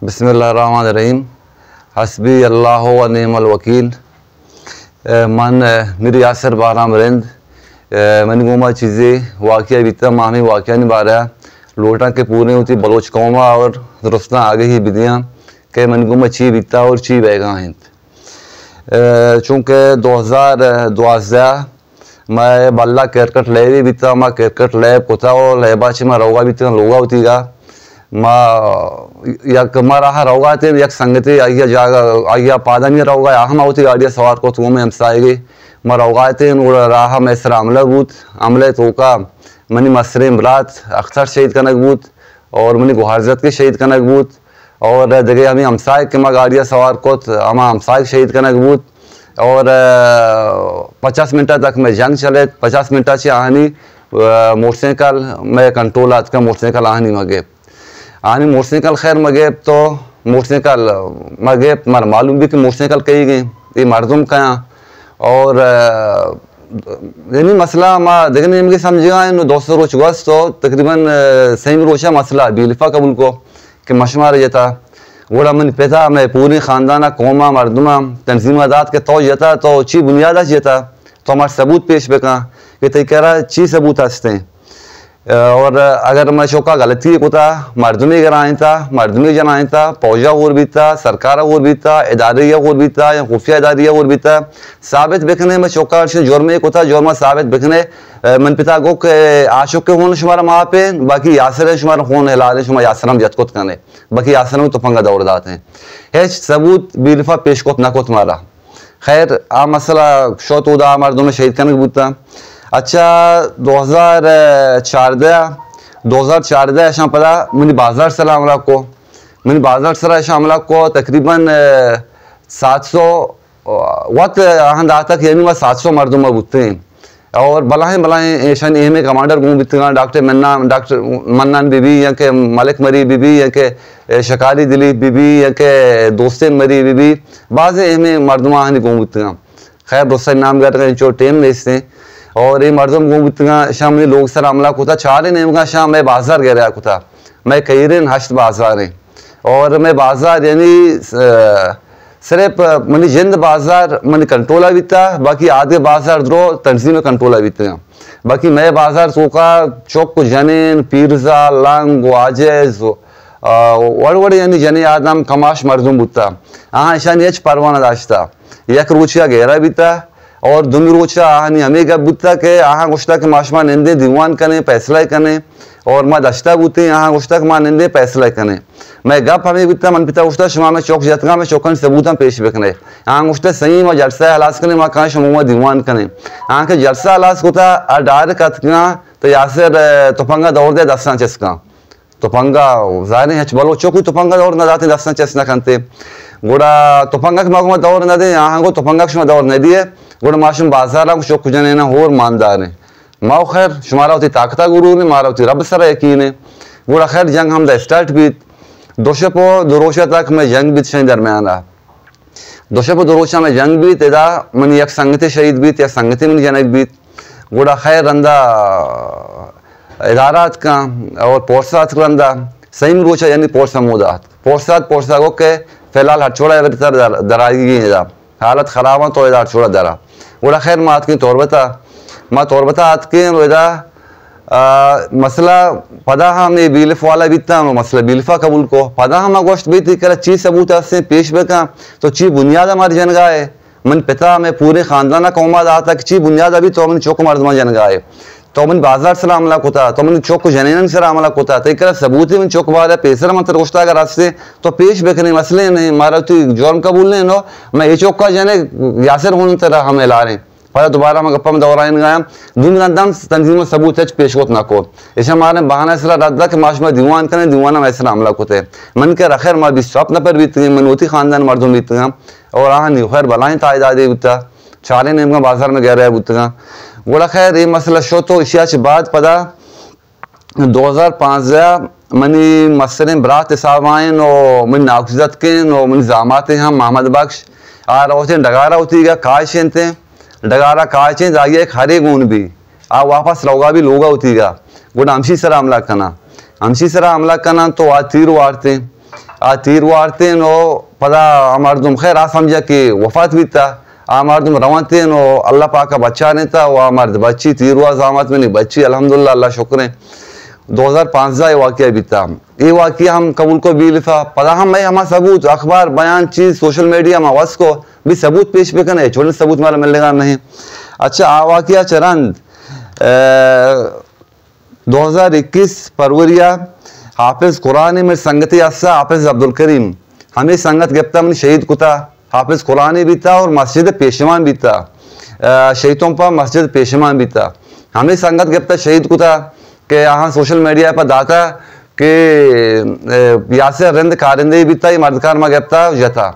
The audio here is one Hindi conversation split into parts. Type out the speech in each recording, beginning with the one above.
बिस्मिल्लाहिर्रहमानिर्रहीम। हस्बी अल्लाह व निअमल वकील। मन मेरी यासर बाराम रिंद मैंने गोमा चीज़ें वाक़या बीता मामी वाक़या नहीं बारहा लोटा के पूरे होती बलोच कौमा और दुरुस्ता आगे ही बिदियाँ के मन गोमा ची बीता और ची बैगा हैं। चूँकि 2012 मैं बल्ला क्रिकेट ले भी बीता मैं क्रिकेट ले कोता और लेबा ची मैं रोगा बीता लोगा होती गा माँ यक मरा रोगा थे यक संगति आइया जागा आइया पादमी रोगा हम होती गाड़िया सवार को तुम में हमसाएगी मैं रोगा थे राह में सर अमला बूत अमले तो का मनी मसरे इमरात अख्तर शहीद कनक बूत और मनी गुहारजत के शहीद कनक बूत और जगह हमें हमसाए के माँ गाड़िया सवार को हम हमसाए शहीद कनक बूत और 50 मिनट तक मैं जंग चले 50 मिनट से आहानी मोटरसाइकिल में कंट्रोल आज का मोटरसाइकिल आहानी मगे आनी मोटरसाइकिल खैर मगे तो मोटरसाइकिल मगे मर मालूम भी कि मोटरसाइकिल कही गई ये मर्दुम का और यानी मसला माँ देखने में समझेगा इन 200 रोज गस तो तकरीबन सही रोशा मसला बिलफा कबूल को कि मशमार जता गोड़ा मन पैदा मैं पूरी ख़ानदाना कौमा मर्दुमा तंजीम आदात के तो जता तो ची बुनियाद जता तो हमारे सबूत पेश बेका कि तय कह रहा ची सबूत हंसते हैं और अगर मैं शोका गलती होता मर्दमी गिराए था मर्दमी जनाए था फौजा और भी था सरकार और भी था इदारिया और भी था या खुफिया इदारिया और भी था साबित बिकने में शोका जुर्म एक होता जुर्म साबित बिकने मन पिता को के आशुक के होने शुमारा माँ पे बाकी यासर शुमारा होने हिलाने शुमार यासरम जतकुत करने बाकी यासरम में तुफंगा दौड़ दाते हैं है सबूत बिलफा पेशकोत ना कोत मारा खैर आ मसला शोत उदा मर्दों में शहीद करने बूता अच्छा 2014 ऐसा पता मैंने बाजार सला हमला को मैंने बाजार सला ऐसा हमला को तकरीबन 700 वक्त यहाँ तक यानी वह 700 मर्दों में बुतते हैं और बलाएं ऐसा नहीं में कमांडर घूम बितगा डॉक्टर मन्नान बीबी या के मलिक मरी बीबी या के शकारी दिलीप बीबी या के दोस्तें मरी बीबी बाज़ में मर्दमा हानि घूम बितगा खैर दोस्त नाम कर जो टेम भेजते और ये मर्दम घूमता शाम में लोग सर हमला कोता चारे नेम का शाम मैं बाजार गह रहा कोता मैं कई दिन हश्त बाजार है और मैं बाजार यानी सिर्फ मनी जिंद बाजार मनी कंट्रोला बीता बाकी आधे बाजार द्रो तंजीम कंट्रोला बीता बाकी मैं बाजार सोका चौक को जनीन पीरजा लंग वाजेज वड़ यानी जने आदम कमाश मर्दुम बुता हाँ ऐसा नहीं परवाना दाश्ता यक रूचिया गहरा बीता और दुन रोचा आहानी हमें गब बुता के आहाँ गुश्ता के माशमा निंदे दीवान कने फैसला कने और माँ दश्ता बुते आहाँ गुश्ता के माँ निंदे फैसला कने मैं गप हमें बुता मन पिता गुश्ता शुमा में चौक जतगा में चौकन सबूता पेश बेकने आहाँ गुश्ता सही माँ जलसा हलास कने माँ कहाँ शमूमा दीवान कने आहाँ के जलसा हलास होता अडार कतना तो यासर तुफंगा दौड़ दे दस्ता चस्का तुफंगा ज़ाहिर है बलो चौकू तुफंगा दौड़ न जाते दस्ता चस्ना खनते गोड़ा तुफंगा के मगमा दौड़ न दे आहाँ को तुफंगा के दौड़ न दिए गोड़ा माशूम बाजार को शोक जने ना होर मानदार है माओ खैर शुमारा होती ताकता गुरु ने मारा होती रब सर यकीन है गोड़ा खैर जंग हम द स्टार्ट बीत दोशपो दुरोशा तक मैं जंग बीत शनि दरमियान रहा दोशपो दुरोशा में जंग बीत एदा मन एक संगति शहीद बीत या संगति में जनक बीत गोड़ा खैर रंदा इदारात का और पोर्सात रंदा सही में रोचा यानी पोर्समोदात पोर्सा को के फिलहाल हटछोड़ा दरागी गई हालत ख़राब है तो इधर छोड़ा दरा गोड़ा खैर मात की तौर बता आत के वेदा मसला पदा हम ये बिलफ वाला बीता मसला बिलफा कबूल को पदा हम गोश्त बीती कर चीज सबूत से पेश बेका तो ची बुनियाद हमारी जनगाए मन पिता में पूरे ख़ानदाना कौमाद आता कि ची बुनियाद अभी तो मन चौक मर्दमा जनगाए तो मन बाजार सला हमला होता तो मन चौक जनन सर हमला होता तो एक सबूत मन चौक बार पेसर मंत्र गोश्ता अगर रास्ते तो पेश बेकने मसले नहीं मारा तो जोरम कबूल नहीं नो मैं ये चौक का जने यासर होने तरह हम ला रहे पर दोबारा मैं गप्पा में दौरान गया दुनिया तंजीम सबूत पेश होत ना को ऐसा मारे बहाना सला रद्दा के माश में दीवान करने दीवाना में सला हमला होते मन के रखैर माँ भी स्वप्न पर बीत गई मनोती खानदान मर्दों बीत गया और हाँ नहीं खैर भलाएं तादादे बुता चारे नेम का बाजार में गह रहा है बुतगा गोड़ा खैर ये मसला शो तो इशिया से बाद पता 2005 मनी मसरे बरात सावाइन और मन नागजत के और मन जामाते हम मोहम्मद बख्श आ रहे थे डगारा होती है कायशें थे डगारा कायशें जाइए खरे गुण भी आ वापस लोगा भी लोगा होती है गोड़ा हमशी सरा हमला करना तो आ तीर वारते तीर वारते नो पदा मर्दम खैर आ समझा कि वफात भी था आ मर्दम रवानते नो अल्लाह पाक का बच्चा नहीं था वह मर्द बच्ची तीर हुआ जामत में नहीं बच्ची अल्हम्दुलिल्लाह अल्लाह शुक्र है 2015 वाक़या भी था ये वाक़या हम कबूल को भी लिखा पता हम मैं हमारा सबूत अखबार बयान चीज़ सोशल मीडिया में वस को भी सबूत पेश पे करना है छोटे सबूत मारा मिलेगा नहीं। अच्छा आ वाक़या चरंद 2021 फरवरिया हाफिज़ कुरानी में संगति असा हाफिज़ अब्दुल करीम हमें संगत गिफ्ता में शहीद कुता हाफिज़ कुरानी भी था और मस्जिद पेशमान भी था शहीदों पर मस्जिद पेशमान भी था हमें संगत गिफ्ता शहीद कुता कि यहाँ सोशल मीडिया पर दाता कि यासे रिंद कारिंदे भी था ये मर्दकार में गिफ्ता जता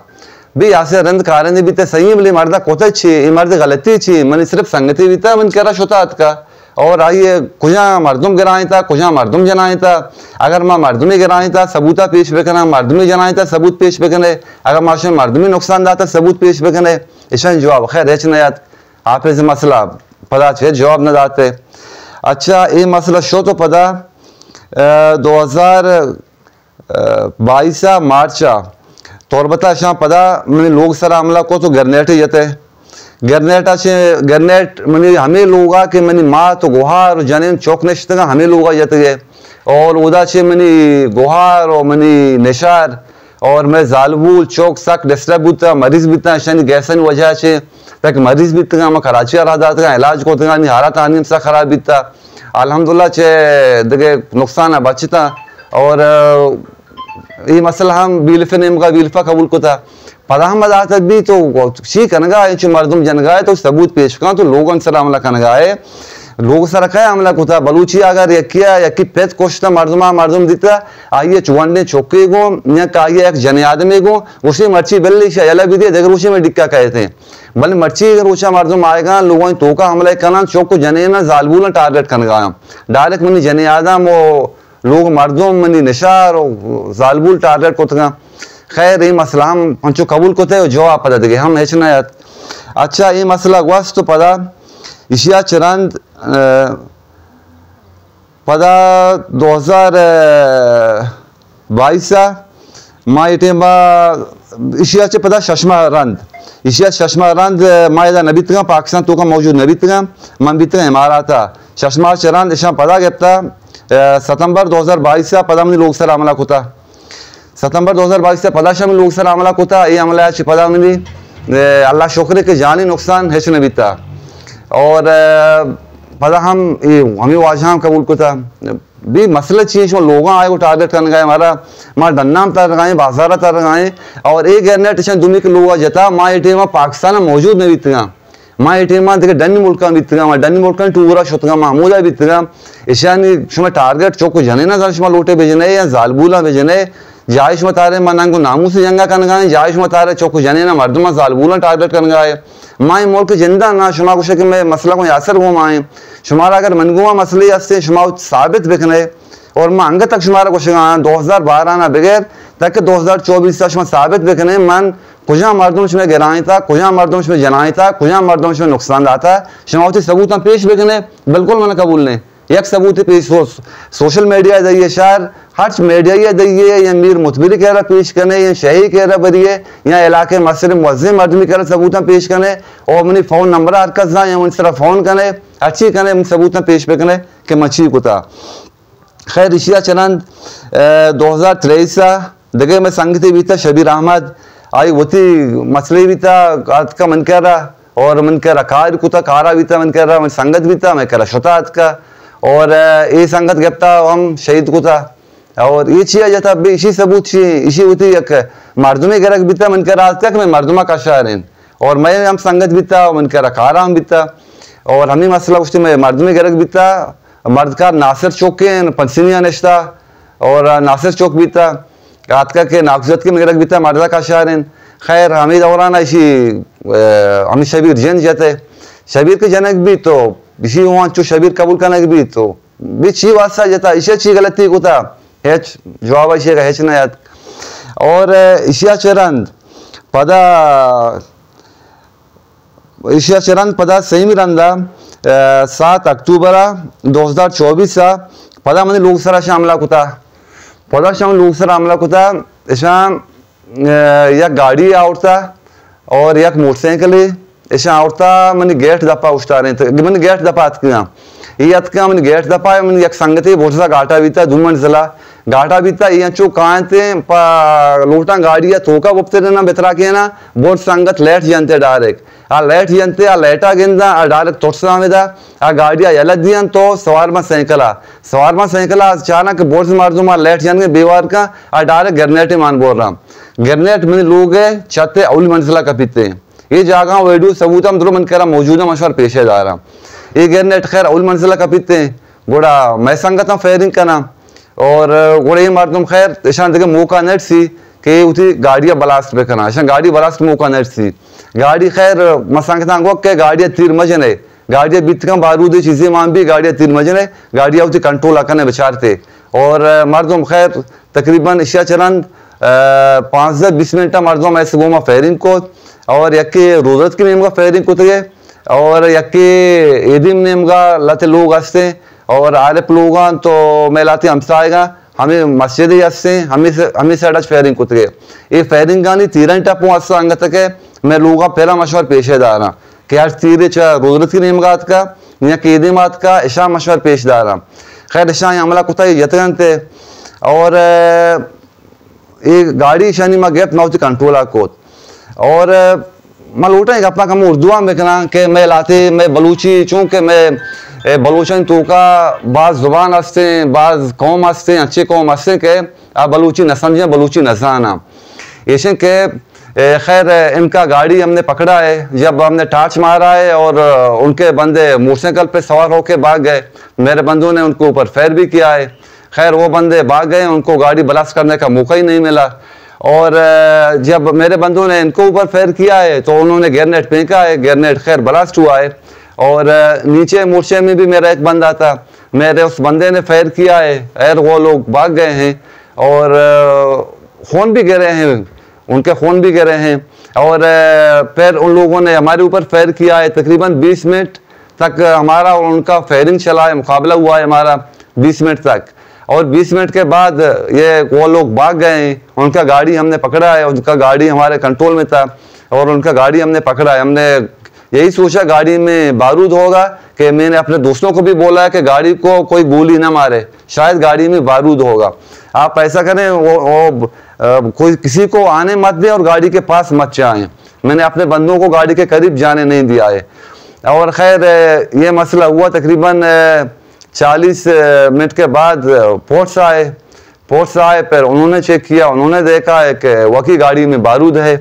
भी यासे रिंद कारिंदे भी थे सही बोले मर्दा कोता छी ये मर्द गलती छी मैंने सिर्फ संगति भी था मन कह रहा शोता का और आइए कुजा मर्दुम गिराए था कुजा मर्दुम जनाए था अगर माँ मर्दुमी गिराए था सबूता पेश पे करना मर्दुमी जनाए था सबूत पेश पे करने अगर माशा मर्दुमी नुकसान दाता सबूत पेश पे करने ईशान जवाब खैर एच नयात हाफिज मसला पता छे जवाब न दाते। अच्छा ये मसला शो तो पता 2022 मार्च तौरबता शाह पता मैंने लोग सर हमला को तो गरनेट जते गरनेटा से गरनेट मनी हमें लोगा कि मनी माँ तो गुहार जनेन चौक नश्तगा हमें लोगा जत गए और उदा से मनी गुहार और मनी निशार और मैं जालबूल चौक सक डिस्टर्ब होता मरीज भी था शायद गैसन वजह से तक मरीज भी था मैं कराची आ रहा था इलाज को था नहीं हालत आनी सा खराब भी था अल्हम्दुलिल्लाह चे देखे नुकसान बचता और ये मसला हम बिलफे नेम का बिलफा कबूल को था पता हम मजाक भी तो शी कनगा है मर्दुम जनगाए तो सबूत पेश करा तो लोगों सर हमला कनगाए लोग सर रखा है हमला कुता बलूची अगर यकिया यकी पेत कोश्ता मर्दुमा मर्दुम दिता आइए चुवंडे चौके गो या काइए एक जन आदमी गो उसी मर्ची बल्ली शैला भी दे देकर उसी में डिक्का कहते हैं बल्कि मर्ची अगर ऊँचा मर्दुम आएगा लोगों तो का हमला करना चौक को जने ना जालबूल टारगेट कनगाया डायरेक्ट मनी जने आदम वो लोग मर्दुम मनी निशार और जालबूल टारगेट को था खैर ये मसला हम पंचो कबूल को थे जवाब पता देंगे हम ऐसे ना। अच्छा ये मसला वस्त तो पता इशिया चरंद पदा 2022 माँ इटेमा इशिया से पता शशमा रंद इशिया शशमा रंद मायदा नबी तक पाकिस्तान तो का मौजूद नबी तक मन भी तक इमारत था शशमा चरंद इशा पता गिफ्ता सितंबर 2022 से पदा में लोग सर हमला होता सितंबर 2022 से पदा शामिल लोग सर हमला होता ये हमला पदा में अल्लाह शुक्र के जानी नुकसान है नबी था और पता हम हमें वाजह कबूल को था भी मसला चीज़ लोग आए वो टारगेट करने गए हमारा डन्ना तर लगाए बाजारा तर लगाए और एक गैरनेट दुनिया के लोग जता माँ एटीएम पाकिस्तान में मौजूद नहीं बीतगा माँ एटीएम देखे डनी मुल्क बीतगा डनी मुल्क टूरा शुतगा महमूदा बीतगा ईशानी शुमा टारगेट चौक जने ना शुमा लोटे भेजने या जालबूला भेजने जायश मतारे मनांगो नामू से जंगा कर गाए जायश मतारे चौक जने ना मर्दमा जालबूला टारगेट कर गाए माए मुल्क जिंदा ना शुमा कुछ कि मैं मसला को यासर हो माए शुमारा अगर मनगुआ मसले हस्ते शुमा साबित बिकने और मैं अंग तक शुमारा कुछ 2012 ना बगैर तक 2024 तक शुमा साबित बिकने मन कुछ मर्दों में गिराए था कुछ मर्दों में जनाए था कुछ मर्दों में नुकसान आता शुमावती सबूत पेश बिकने बिल्कुल मैंने कबूल नहीं एक सबूत पेश हो सोशल मीडिया दिए शार हर मीडिया दिए या मीर मुतबरी कह रहा पेश करने या शही कह रहा बरिए या इलाके मसर मुअज़्ज़िम आदमी कह रहा सबूत पेश करने और मनी फ़ोन नंबर हरकत या उन तरह फ़ोन करने अच्छी करने सबूत पेश पे करने के मच्छी को था। खैर इशिया चनंद 2023 देखे मैं संगति भी था शबीर अहमद आई वती मसले भी था का मन कह रहा और मन कह रहा कार को था कारा भी था मन कह रहा मैं संगत भी था मैं कह रहा शतात का और ये संगत गिफ्ता हम शहीद को था और ये छिया जाता भी इसी सबूत छी इसी होती एक मर्दुमे गरक बीता मन कर रहा था कि मैं मर्दुमा का शायर और मैं हम संगत बीता मन कर रखा रहा हम बीता और हमें मसला उस में मर्दुमे गरक बीता मर्दकार नासिर चौक के पंसिनिया नश्ता और नासिर चौक बीता रात का के नागजत के गरक बीता मर्दा का शायर खैर हमें दौरान इसी हमें शबीर जैन जाते शबीर के जनक भी तो इसी वहाँ चो शबीर कबूल करने भी तो भी ची वास्ता जाता इसे ची गलती को था हेच जवाब इसे का हेच ना याद और इशिया चरंद पदा इशिया चरंद पदा सही में रंदा 7 अक्टूबर 2024 पदा मैंने लोग सरा शामला को था पदा शाम लोग सरा हमला को था ऐसा एक गाड़ी आवड़ता और एक मोटरसाइकिल ऐसा आवड़ता मैंने गेट दपा उस्तारे मैंने गेट दपा ये मैंने गेट दपा मैंने एक संगति बहुत सा घाटा बीता धूमन जिला घाटा बीता ये चो कांते लोटा गाड़ी तोका बुपते ना बेतरा के ना बोट संगत लेट जनते डायरेक्ट आ लेट जनते आ लेटा गिंदा आ डायरेक्ट तोड़सा वेदा आ गाड़िया एलदियन तो सवार में साइकिला अचानक बोट से मार दो मार लेट जन के बेवार का आ डायरेक्ट गिरनेट मान बोल रहा गिरनेट में लोग छते अवली मंजिला कपीते ये जगह वेडू सबूत हम मन कह रहा मौजूदा मशवर पेशेदार ये गिरनेट खैर अवली मंजिला कपीते गोड़ा मैं संगत फेयरिंग का नाम और गोड़े मारतम खैर ऐसा देखे मौका नेट सी कि उठी गाड़िया ब्लास्ट पे करना ऐसा गाड़ी ब्लास्ट मौका नेट सी गाड़ी खैर मसंगता के गाड़िया तीर मजन है गाड़िया बीत कम बारूद चीजें मान भी गाड़िया तीर मजन है गाड़िया उठी कंट्रोल आकर विचारते और मर्दम खैर तकरीबन इशिया चरण 5 से 20 मिनट मर्दम ऐसे वो फेयरिंग को और यके रोजत की नेम का फेयरिंग को और यके एदिम नेम का लाते लोग हंसते और आरिफ लोग तो मैं लाते हमसे आएगा हमें मस्जिद हंसते हमें से अटच फेयरिंग कुछ ये फेयरिंग गानी तीरन टपो हंसा अंगत के मैं लोगों पहला मशवर पेशेदार हाँ कि यार तीरे रोजरत की नेमगात का या केदिमात का ऐसा मशवर पेशदार हाँ खैर ऐसा हमला कुछ यतगनते और ये गाड़ी शनि में गेट ना कंट्रोल आकोत और मैं लूटा अपना कम उर्दू में कहना कि मैं लाते मैं बलूची चूँकि मैं बलूचन तो का बाज़ ज़ुबान हंसते बाज़ कौम हंसते अच्छे कौम हंसते के आप बलूची न समझें बलूची नजाना ऐसे के खैर इनका गाड़ी हमने पकड़ा है जब हमने टार्च मारा है और उनके बंदे मोटरसाइकिल पे सवार होके भाग गए मेरे बंदों ने उनको ऊपर फैर भी किया है खैर वो बंदे भाग गए उनको गाड़ी ब्लास्ट करने का मौका ही नहीं मिला और जब मेरे बंदों ने इनको ऊपर फैर किया है तो उन्होंने ग्रेनेड फेंका है ग्रेनेड खैर ब्लास्ट हुआ है और नीचे मोर्चे में भी मेरा एक बंदा था मेरे उस बंदे ने फैर किया है खैर वो लोग भाग गए हैं और खून भी गिरे हैं उनके खून भी गिरे हैं और फिर उन लोगों ने हमारे ऊपर फैर किया है तकरीबन 20 मिनट तक हमारा और उनका फेयरिंग चला है मुकाबला हुआ है हमारा 20 मिनट तक और 20 मिनट के बाद ये वो लोग भाग गए हैं उनका गाड़ी हमने पकड़ा है उनका गाड़ी हमारे कंट्रोल में था और उनका गाड़ी हमने पकड़ा है हमने यही सोचा गाड़ी में बारूद होगा कि मैंने अपने दोस्तों को भी बोला है कि गाड़ी को कोई गोली ना मारे शायद गाड़ी में बारूद होगा आप ऐसा करें वो कोई किसी को आने मत दें और गाड़ी के पास मत जाएं मैंने अपने बंदों को गाड़ी के करीब जाने नहीं दिया है और खैर ये मसला हुआ तकरीबन 40 मिनट के बाद फोर्स आए फिर उन्होंने चेक किया उन्होंने देखा है कि वकी गाड़ी में बारूद है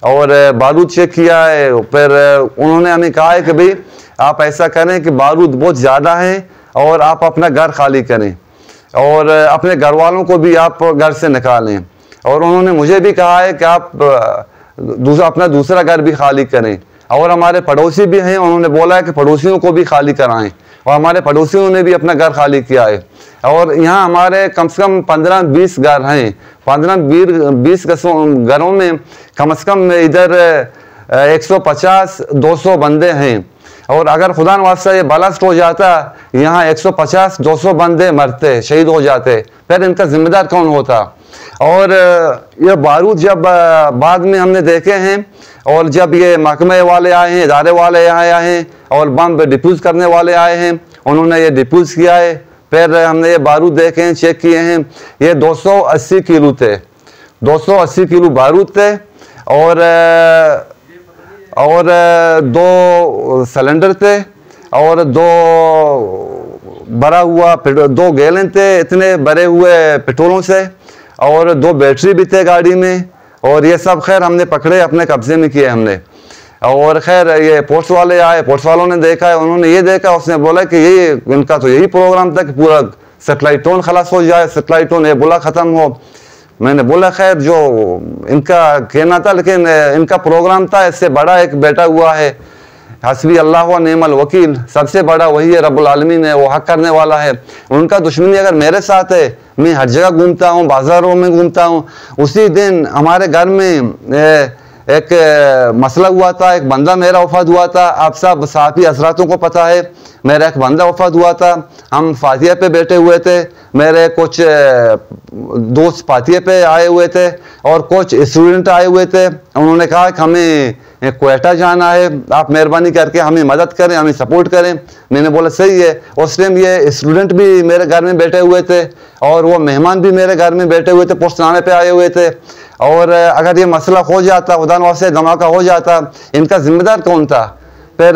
और बारूद चेक किया है फिर उन्होंने हमें कहा है कि भाई आप ऐसा करें कि बारूद बहुत ज़्यादा है और आप अपना घर खाली करें और अपने घर वालों को भी आप घर से निकालें और उन्होंने मुझे भी कहा है कि आप अपना दूसरा घर भी खाली करें और हमारे पड़ोसी भी हैं उन्होंने बोला है कि पड़ोसियों को भी खाली कराएं और हमारे पड़ोसियों ने भी अपना घर खाली किया है और यहाँ हमारे कम से कम 15-20 घर हैं 15-20 घरों में कम से कम इधर 150-200 बंदे हैं और अगर खुदा न वास्ता ये ब्लास्ट हो जाता यहाँ 150-200 बंदे मरते शहीद हो जाते फिर इनका जिम्मेदार कौन होता और ये बारूद जब बाद में हमने देखे हैं और जब ये महकमे वाले आए हैं इदारे वाले आए हैं और बम डिफ्यूज़ करने वाले आए हैं उन्होंने ये डिफ्यूज़ किया है फिर हमने ये बारूद देखे हैं चेक किए हैं ये 280 किलो थे 280 किलो बारूद थे और 2 सिलेंडर थे और 2 भरा हुआ 2 गैलन थे इतने भरे हुए पेट्रोलों से और 2 बैटरी भी थे गाड़ी में और ये सब खैर हमने पकड़े अपने कब्जे में किए हमने और खैर ये पोस्ट वाले आए पोस्ट वालों ने देखा है उन्होंने ये देखा उसने बोला कि ये इनका तो यही प्रोग्राम था कि पूरा सेटेलाइट टोन खलास हो जाए सेटेलाइट टोन ये बोला ख़त्म हो मैंने बोला खैर जो इनका कहना था लेकिन इनका प्रोग्राम था इससे बड़ा एक बैठा हुआ है हस्बी अल्लाह व नेमल वकील सबसे बड़ा वही है रब्बुल आलमीन है वो हक करने वाला है उनका दुश्मनी अगर मेरे साथ है मैं हर जगह घूमता हूँ बाज़ारों में घूमता हूँ उसी दिन हमारे घर में एक मसला हुआ था, एक बंदा मेरा वफात हुआ था। आप सब साथी हजरातों को पता है, मेरा एक बंदा वफात हुआ था। हम फातिया पे बैठे हुए थे, मेरे कुछ दोस्त फातिया पे आए हुए थे और कुछ स्टूडेंट आए हुए थे। उन्होंने कहा कि हमें क्वेटा जाना है, आप मेहरबानी करके हमें मदद करें, हमें सपोर्ट करें। मैंने बोला सही है। उस टाइम ये स्टूडेंट भी मेरे घर में बैठे हुए थे और वो मेहमान भी मेरे घर में बैठे हुए थे, पुष्तनामे पे आए हुए थे। और अगर ये मसला हो जाता, खुदा न वास्ते धमाका हो जाता, इनका जिम्मेदार कौन था? फिर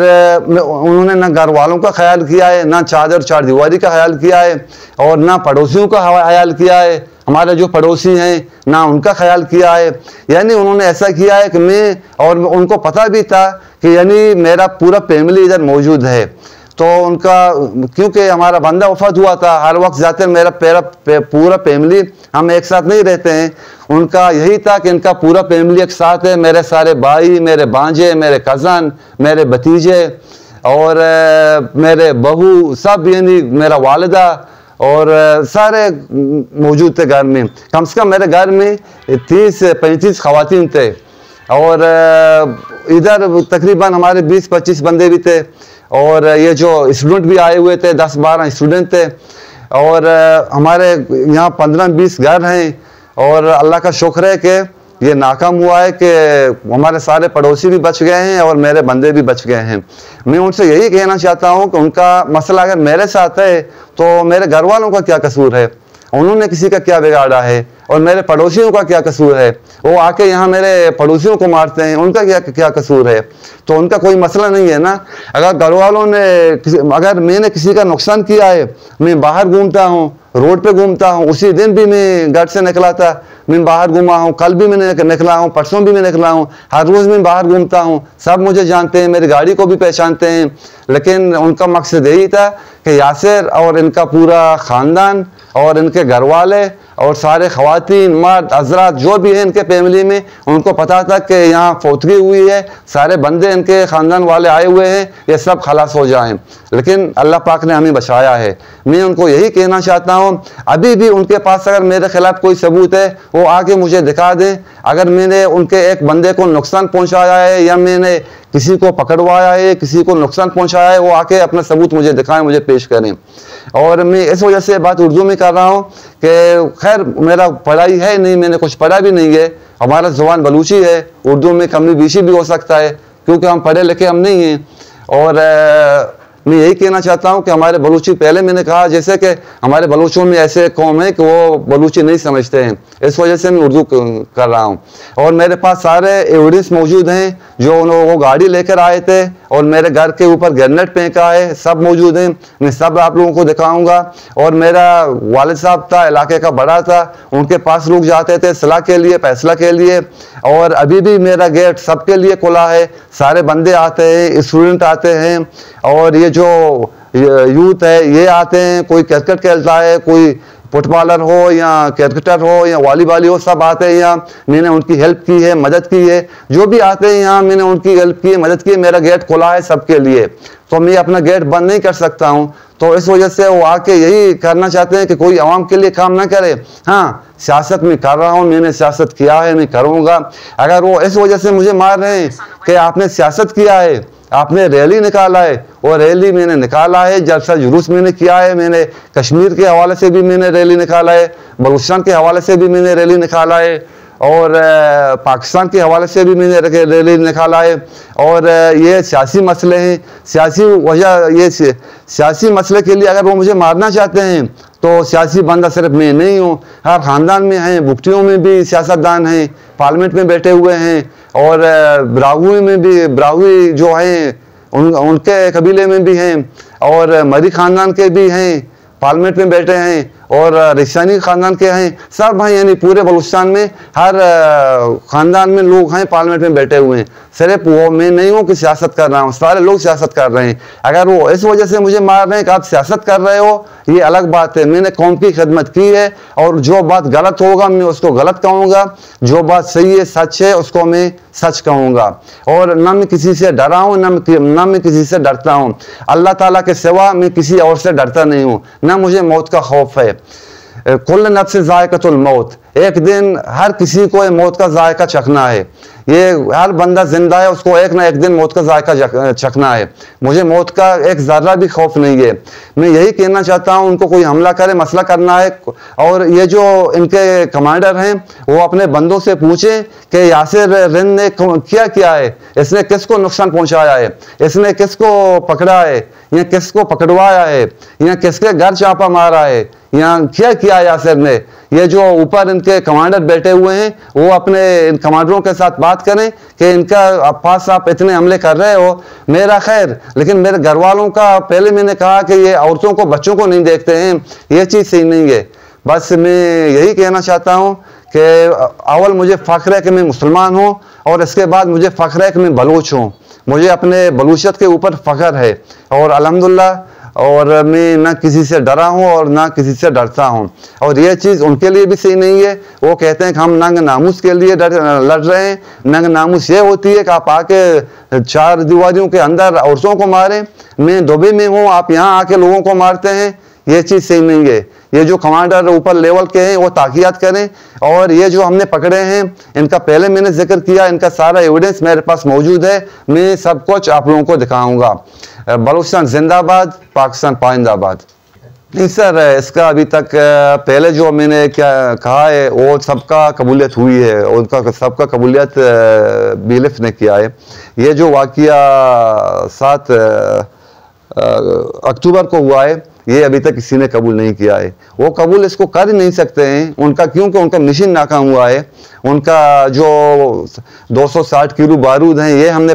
उन्होंने ना घर वालों का ख्याल किया है, ना चादर चार दीवारी का ख्याल किया है और ना पड़ोसियों का ख्याल किया है, हमारे जो पड़ोसी हैं ना उनका ख्याल किया है। यानी उन्होंने ऐसा किया है कि मैं, और उनको पता भी था कि यानी मेरा पूरा फैमिली इधर मौजूद है, तो उनका, क्योंकि हमारा बंदा वफात हुआ था, हर वक्त जाते मेरा पूरा फैमिली हम एक साथ नहीं रहते हैं। उनका यही था कि इनका पूरा फैमिली एक साथ है, मेरे सारे भाई, मेरे भांजे, मेरे कज़न, मेरे भतीजे और मेरे बहू सब, यानी मेरा वालिदा और सारे मौजूद थे घर में। कम से कम मेरे घर में 30 से 35 ख़वातीन थे और इधर तकरीबन हमारे 20-25 बंदे भी थे और ये जो स्टूडेंट भी आए हुए थे, 10-12 स्टूडेंट थे। और हमारे यहाँ 15-20 घर हैं और अल्लाह का शुक्र है कि ये नाकाम हुआ है कि हमारे सारे पड़ोसी भी बच गए हैं और मेरे बंदे भी बच गए हैं। मैं उनसे यही कहना चाहता हूँ कि उनका मसला अगर मेरे साथ है तो मेरे घर वालों का क्या कसूर है? उन्होंने किसी का क्या बिगाड़ा है? और मेरे पड़ोसियों का क्या कसूर है? वो आके यहाँ मेरे पड़ोसियों को मारते हैं, उनका क्या कसूर है? तो उनका कोई मसला नहीं है ना। अगर घर वालों ने, अगर मैंने किसी का नुकसान किया है, मैं बाहर घूमता हूँ, रोड पे घूमता हूँ, उसी दिन भी मैं घर से निकला था, मैं बाहर घूमा हूँ, कल भी मैंने निकला हूँ, परसों भी मैं निकला हूँ, हर रोज़ मैं बाहर घूमता हूँ, सब मुझे जानते हैं, मेरी गाड़ी को भी पहचानते हैं। लेकिन उनका मकसद यही था कि यासिर और इनका पूरा ख़ानदान और इनके घर वाले और सारे ख़वातीन, मर्द, हजरात जो भी हैं इनके फैमिली में, उनको पता था कि यहाँ फौतगी हुई है, सारे बंदे इनके ख़ानदान वाले आए हुए हैं, ये सब खलास हो जाएं। लेकिन अल्लाह पाक ने हमें बचाया है। मैं उनको यही कहना चाहता हूँ, अभी भी उनके पास अगर मेरे खिलाफ कोई सबूत है वो आके मुझे दिखा दें। अगर मैंने उनके एक बंदे को नुकसान पहुँचाया है या मैंने किसी को पकड़वाया है, किसी को नुकसान पहुँचाया है, वो आके अपना सबूत मुझे दिखाएं, मुझे पेश करें। और मैं इस वजह से बात उर्दू में कर रहा हूँ कि खैर मेरा पढ़ाई है नहीं, मैंने कुछ पढ़ा भी नहीं है, हमारा ज़ुबान बलूची है, उर्दू में कमी बेशी भी हो सकता है क्योंकि हम पढ़े लिखे हम नहीं हैं। और मैं यही कहना चाहता हूँ कि हमारे बलूची, पहले मैंने कहा जैसे कि हमारे बलूचों में ऐसे कौम है कि वो बलूची नहीं समझते हैं, इस वजह से मैं उर्दू कर रहा हूँ। और मेरे पास सारे एविडेंस मौजूद हैं, जो वो गाड़ी लेकर आए थे और मेरे घर के ऊपर ग्रेनेड फेंका है, सब मौजूद हैं, मैं सब आप लोगों को दिखाऊंगा। और मेरा वालिद साहब था, इलाके का बड़ा था, उनके पास लोग जाते थे सलाह के लिए, फैसला के लिए। और अभी भी मेरा गेट सबके लिए खुला है, सारे बंदे आते हैं, स्टूडेंट आते हैं और ये जो यूथ है ये आते हैं, कोई क्रिकेट खेलता है, कोई फुटबॉलर हो या क्रिकेटर हो या वॉलीबॉल हो, सब आते हैं यहाँ। मैंने उनकी हेल्प की है, मदद की है, जो भी आते हैं यहाँ मैंने उनकी हेल्प की है, मदद की है। मेरा गेट खुला है सबके लिए, तो मैं अपना गेट बंद नहीं कर सकता हूँ। तो इस वजह से वो आके यही करना चाहते हैं कि कोई आवाम के लिए काम ना करे। हाँ, सियासत में कर रहा हूँ, मैंने सियासत किया है, मैं करूँगा। अगर वो इस वजह से मुझे मार रहे हैं कि आपने सियासत किया है, आपने रैली निकाला है, और रैली मैंने निकाला है, जलसा जुलूस मैंने किया है, मैंने कश्मीर के हवाले से भी मैंने रैली निकाला है, बलूचिस्तान के हवाले से भी मैंने रैली निकाला है, और पाकिस्तान के हवाले से भी मैंने रैली निकाला है। और ये सियासी मसले हैं, सियासी वजह, ये सियासी मसले के लिए अगर वो मुझे मारना चाहते हैं तो सियासी बंदा सिर्फ मैं नहीं हूँ, हर ख़ानदान में हैं, बुगटियों में भी सियासतदान हैं, पार्लियामेंट में बैठे हुए हैं, और ब्राहुई में भी, ब्राहुई जो हैं उनके कबीले में भी हैं, और मरी ख़ानदान के भी हैं, पार्लियामेंट में बैठे हैं, और रिशानी ख़ानदान के हैं, सब हैं। यानी पूरे बलूचिस्तान में हर ख़ानदान में लोग हैं, पार्लियामेंट में बैठे हुए हैं। सिर्फ वो मैं नहीं हूँ कि सियासत कर रहा हूँ, सारे लोग सियासत कर रहे हैं। अगर वो इस वजह से मुझे मार रहे हैं कि आप सियासत कर रहे हो, ये अलग बात है। मैंने कौम की खिदमत की है, और जो बात गलत होगा मैं उसको गलत कहूँगा, जो बात सही है, सच है, उसको मैं सच कहूँगा। और ना मैं किसी से डरा हूँ, ना मैं किसी से डरता हूँ। अल्लाह ताला के सिवा मैं किसी और से डरता नहीं हूँ, ना मुझे मौत का खौफ है। कुल्ल नफ्स ज़ायक़तुल मौत, एक दिन हर किसी को ये मौत का जायका चखना है। ये हर बंदा जिंदा है, उसको एक ना एक दिन मौत का जायका चखना है। मुझे मौत का एक ज़र्रा भी खौफ नहीं है। मैं यही कहना चाहता हूँ, उनको कोई हमला करे, मसला करना है, और ये जो इनके कमांडर हैं वो अपने बंदों से पूछें कि यासिर रिंद ने क्या किया है, इसने किसको नुकसान पहुंचाया है, इसने किसको पकड़ा है या किसको पकड़वाया है या किसके घर चापा मारा है या क्या किया यासिर ने। ये जो ऊपर इनके कमांडर बैठे हुए हैं वो अपने इन कमांडरों के साथ बात करें कि इनका पास आप इतने हमले कर रहे हो, मेरा खैर, लेकिन मेरे घर वालों का, पहले मैंने कहा कि ये औरतों को बच्चों को नहीं देखते हैं, ये चीज़ सही नहीं है। बस मैं यही कहना चाहता हूँ कि अव्वल मुझे फ़ख्र है कि मैं मुसलमान हूँ, और इसके बाद मुझे फ़ख्र है कि मैं बलूच हूँ। मुझे अपने बलूचियत के ऊपर फ़ख्र है, और अल्हम्दुलिल्लाह, और मैं ना किसी से डरा हूँ और ना किसी से डरता हूँ। और ये चीज़ उनके लिए भी सही नहीं है। वो कहते हैं कि हम नंग नामुस के लिए लड़ रहे हैं। नंग नामुस ये होती है कि आप आके चार दीवारियों के अंदर औरतों को मारें। मैं दुबई में हूँ, आप यहाँ आके लोगों को मारते हैं, ये चीज़ सही नहीं है। ये जो कमांडर ऊपर लेवल के हैं वो ताक़ियात करें। और ये जो हमने पकड़े हैं, इनका पहले मैंने जिक्र किया, इनका सारा एविडेंस मेरे पास मौजूद है, मैं सब कुछ आप लोगों को दिखाऊंगा। बलूचिस्तान जिंदाबाद, पाकिस्तान पाइंदाबाद। नहीं सर, इसका अभी तक पहले जो मैंने क्या कहा है वो सबका कबूलियत हुई है, उनका सबका कबूलियत बीएलएफ ने किया है। ये जो वाक़या 7 अक्टूबर को हुआ है, ये अभी तक किसी ने कबूल नहीं किया है। वो कबूल इसको कर ही नहीं सकते हैं उनका, क्योंकि उनका मिशन नाकाम हुआ है। उनका जो 260 किलो बारूद हैं ये हमने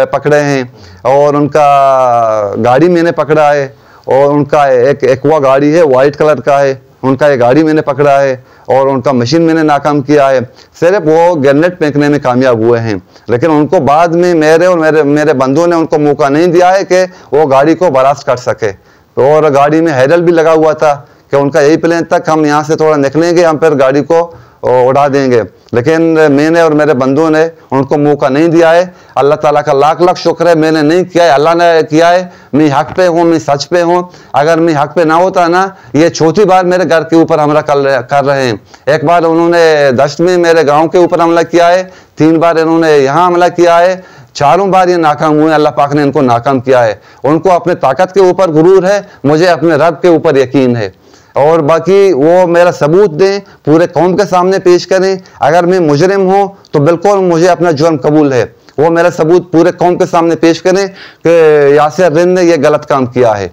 पकड़े हैं, और उनका गाड़ी मैंने पकड़ा है, और उनका एक एक्वा गाड़ी है वाइट कलर का है, उनका एक गाड़ी मैंने पकड़ा है, और उनका मशीन मैंने नाकाम किया है। सिर्फ वो ग्रेनेड फेंकने में कामयाब हुए हैं, लेकिन उनको बाद में मेरे और मेरे बंधुओं ने उनको मौका नहीं दिया है कि वो गाड़ी को बरास्त कर सके। और गाड़ी में हैरल भी लगा हुआ था कि उनका यही प्लान था कि हम यहाँ से थोड़ा निकलेंगे, हम फिर गाड़ी को उड़ा देंगे, लेकिन मैंने और मेरे बंधुओं ने उनको मौका नहीं दिया है। अल्लाह ताला का लाख लाख शुक्र है, मैंने नहीं किया है, अल्लाह ने किया है। मैं हक पे हूँ, मैं सच पे हूँ। अगर मैं हक पे ना होता ना, ये चौथी बार मेरे घर के ऊपर हमला कर रहे हैं। एक बार उन्होंने दश्त में मेरे गाँव के ऊपर हमला किया है, 3 बार इन्होंने यहाँ हमला किया है, 4 बार ये नाकाम हुए। अल्लाह पाक ने इनको नाकाम किया है। उनको अपने ताकत के ऊपर गुरूर है, मुझे अपने रब के ऊपर यकीन है। और बाकी वो मेरा सबूत दें, पूरे कौम के सामने पेश करें। अगर मैं मुजरिम हूँ तो बिल्कुल मुझे अपना जुर्म कबूल है, वो मेरा सबूत पूरे कौम के सामने पेश करें कि यासिर रिंद ने ये गलत काम किया है।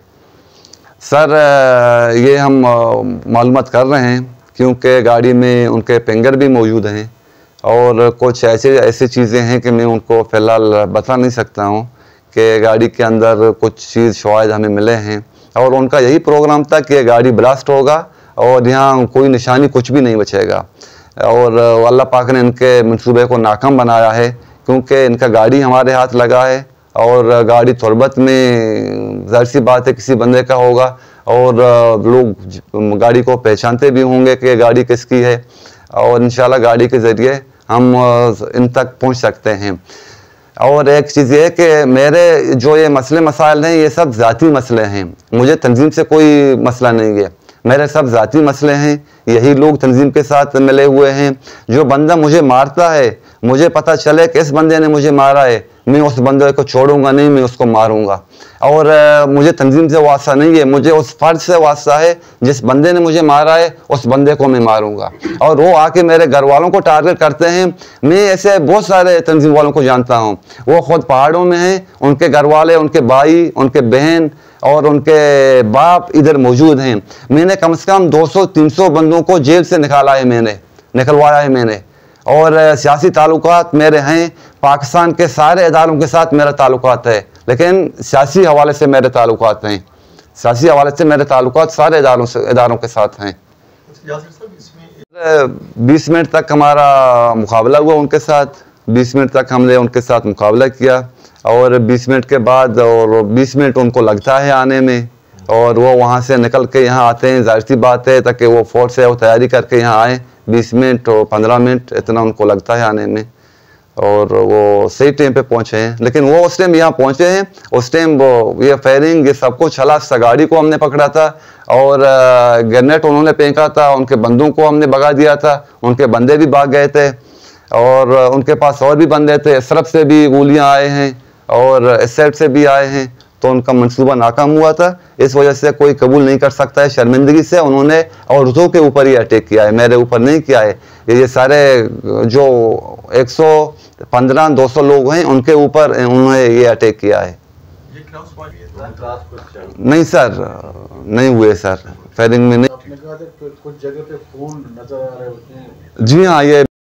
सर, ये हम मालूमात कर रहे हैं क्योंकि गाड़ी में उनके फिंगर भी मौजूद हैं, और कुछ ऐसी चीज़ें हैं कि मैं उनको फ़िलहाल बता नहीं सकता हूँ कि गाड़ी के अंदर कुछ चीज़ शवाहिद हमें मिले हैं, और उनका यही प्रोग्राम था कि गाड़ी ब्लास्ट होगा और यहाँ कोई निशानी कुछ भी नहीं बचेगा। और अल्लाह पाक ने इनके मंसूबे को नाकाम बनाया है, क्योंकि इनका गाड़ी हमारे हाथ लगा है, और गाड़ी तुरबत में ज़ाहिर सी बात है किसी बंदे का होगा, और लोग गाड़ी को पहचानते भी होंगे कि गाड़ी किसकी है, और इंशाल्लाह गाड़ी के ज़रिए हम इन तक पहुँच सकते हैं। और एक चीज़ ये कि मेरे जो ये मसले मसाइल हैं ये सब ज़ाती मसले हैं, मुझे तंजीम से कोई मसला नहीं है, मेरे सब ज़ाती मसले हैं। यही लोग तंजीम के साथ मिले हुए हैं। जो बंदा मुझे मारता है, मुझे पता चले कि इस बंदे ने मुझे मारा है, मैं उस बंदे को छोड़ूंगा नहीं, मैं उसको मारूंगा। और मुझे तंजीम से वास्ता नहीं है, मुझे उस फर्ज से वास्ता है जिस बंदे ने मुझे मारा है, उस बंदे को मैं मारूंगा। और वो आके मेरे घर वालों को टारगेट करते हैं। मैं ऐसे बहुत सारे तंजीम वालों को जानता हूँ, वो खुद पहाड़ों में हैं, उनके घर वाले, उनके भाई, उनके बहन और उनके बाप इधर मौजूद हैं। मैंने कम से कम 200-300 बंदों को जेल से निकलवाया है मैंने। और सियासी ताल्लुकात मेरे हैं, पाकिस्तान के सारे इदारों के साथ मेरा ताल्लुकात है, लेकिन सियासी हवाले से मेरे ताल्लुकात हैं, सियासी हवाले से मेरे ताल्लुकात सारे इदारों के साथ हैं। 20 मिनट तक हमारा मुकाबला हुआ उनके साथ, 20 मिनट तक हमने उनके साथ मुकाबला किया, और 20 मिनट के बाद, और 20 मिनट उनको लगता है आने में, और वो वहाँ से निकल के यहाँ आते हैं। ज़ाहिर सी बात है ताकि वो फ़ौज से वो तैयारी करके यहाँ आए, 20 मिनट और 15 मिनट इतना उनको लगता है आने में। और वो सही टाइम पे पहुंचे हैं। लेकिन वो उस टाइम यहाँ पहुंचे हैं, उस टाइम वो ये फायरिंग ये सब कुछ चला, सगाड़ी को हमने पकड़ा था और ग्रेनेड उन्होंने फेंका था, उनके बंदों को हमने भगा दिया था, उनके बंदे भी भाग गए थे और उनके पास और भी बंदे थे। इस तरफ से भी गोलियां आए हैं और इस साइड से भी आए हैं, तो उनका मंसूबा नाकाम हुआ था। इस वजह से कोई कबूल नहीं कर सकता है, शर्मिंदगी से उन्होंने औरतों के ऊपर ही अटैक किया है, मेरे ऊपर नहीं किया है। ये सारे जो 115-200 लोग हैं उनके ऊपर उन्होंने ये अटैक किया है। नहीं सर, नहीं हुए सर, फायरिंग में नहीं। आपने कहा था कुछ जगह पे खून नजर आ रहे होते हैं। जी हाँ, ये